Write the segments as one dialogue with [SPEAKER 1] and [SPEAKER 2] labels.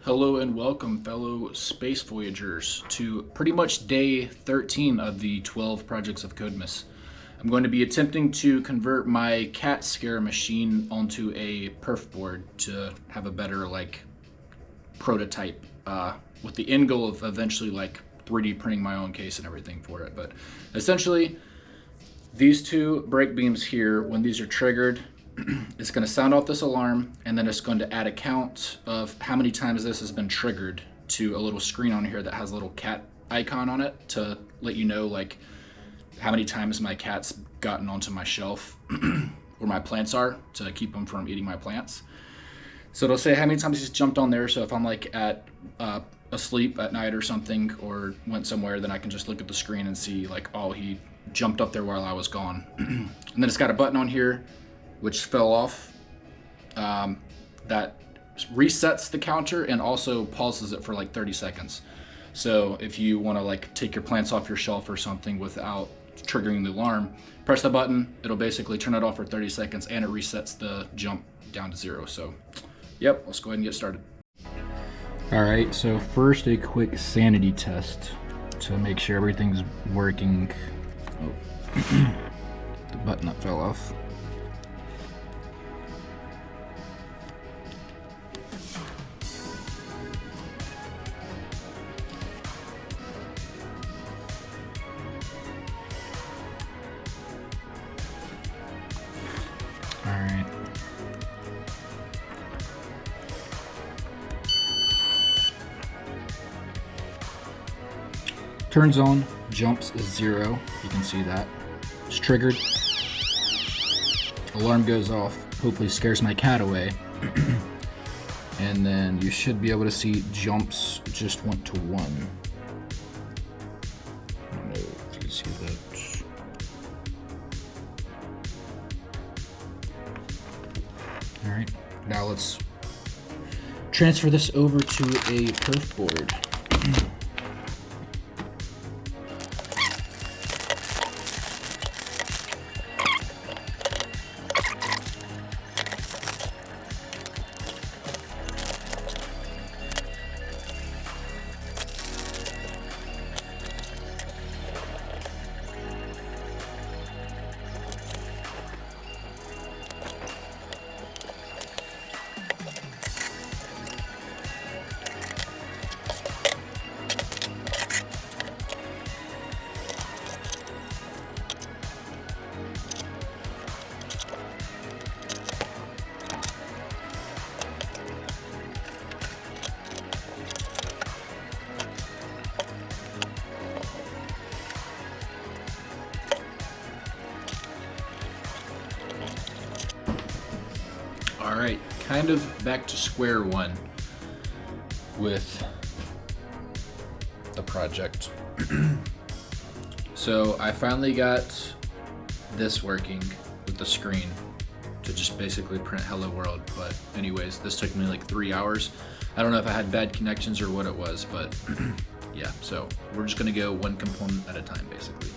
[SPEAKER 1] Hello and welcome, fellow space voyagers, to pretty much day 13 of the 12 Projects of Codemas. I'm going to be attempting to convert my cat scare machine onto a perf board to have a better prototype, with the end goal of eventually 3D printing my own case and everything for it. But essentially, these two brake beams here, when these are triggered, it's going to sound off this alarm, and then it's going to add a count of how many times this has been triggered to a little screen on here that has a little cat icon on it to let you know how many times my cat's gotten onto my shelf where my plants are to keep them from eating my plants. So it'll say how many times he's jumped on there. So if I'm at asleep at night or something, or went somewhere, then I can just look at the screen and see oh, he jumped up there while I was gone. And then it's got a button on here which fell off, that resets the counter and also pauses it for 30 seconds. So if you want to take your plants off your shelf or something without triggering the alarm, press the button, it'll basically turn it off for 30 seconds and it resets the jump down to 0. So yep, let's go ahead and get started. All right, so first a quick sanity test to make sure everything's working. Oh, the button that fell off. Alright. Turns on, jumps is 0. You can see that. It's triggered. Alarm goes off, hopefully scares my cat away. And then you should be able to see jumps just went to 1. I don't know if you can see that. Alright, now let's transfer this over to a perf board. Alright, kind of back to square one with the project. So I finally got this working with the screen to just basically print hello world, but anyways, this took me 3 hours. I don't know if I had bad connections or what it was, but yeah, so we're just gonna go one component at a time basically.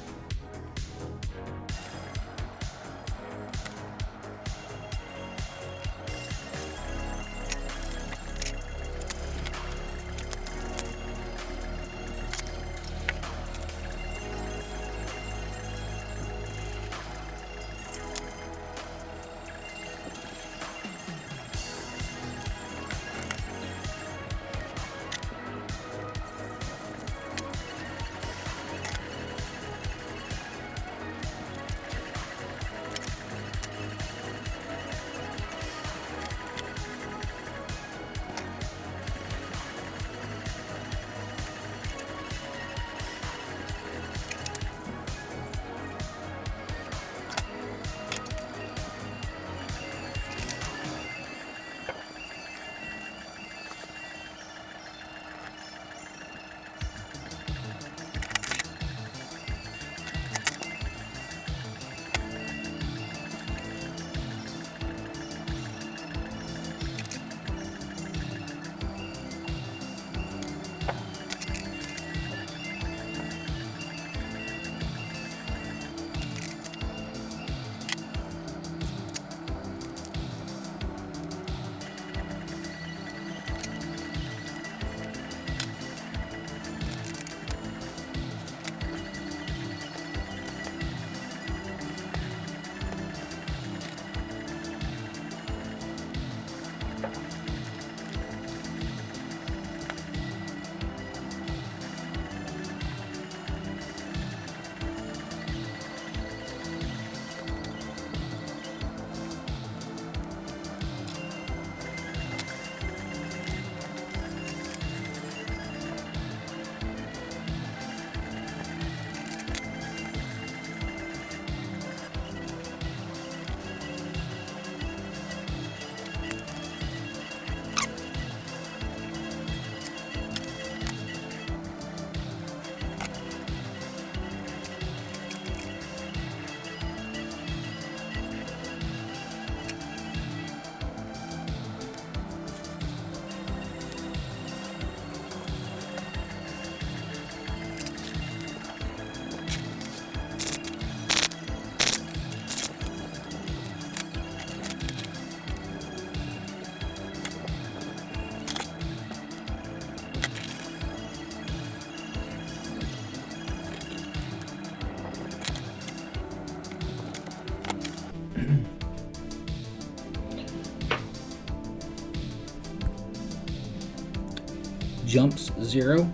[SPEAKER 1] jumps 0.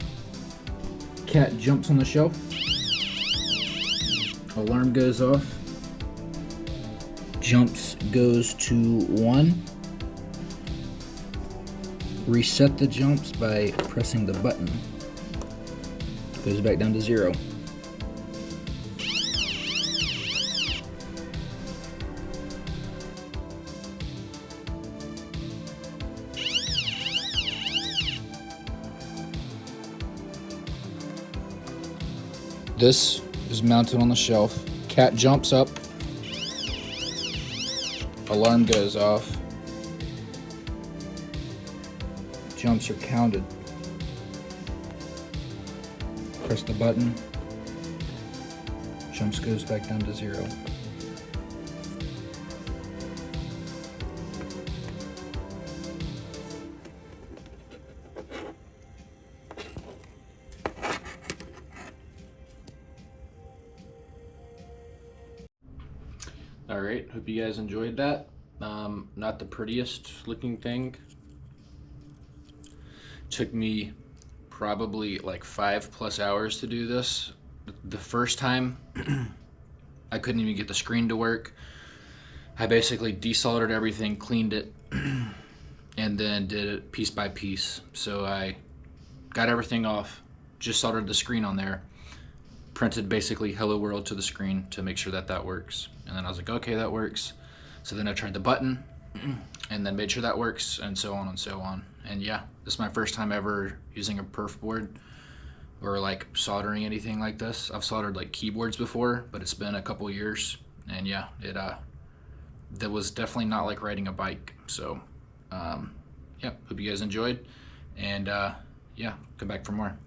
[SPEAKER 1] Cat jumps on the shelf. Alarm goes off. Jumps goes to 1. Reset the jumps by pressing the button. Goes back down to 0. This is mounted on the shelf. Cat jumps up. Alarm goes off. Jumps are counted. Press the button. Jumps goes back down to 0. All right, hope you guys enjoyed that. Not the prettiest looking thing. Took me probably like 5+ hours to do this. The first time, I couldn't even get the screen to work. I basically desoldered everything, cleaned it, and then did it piece by piece. So I got everything off, just soldered the screen on there, printed basically hello world to the screen to make sure that that works. And then I was like, okay, that works. So then I tried the button and then made sure that works, and so on and so on. And yeah, this is my first time ever using a perf board or like soldering anything like this. I've soldered like keyboards before, but it's been a couple years. And yeah, that was definitely not like riding a bike. So yeah, hope you guys enjoyed, and yeah, come back for more.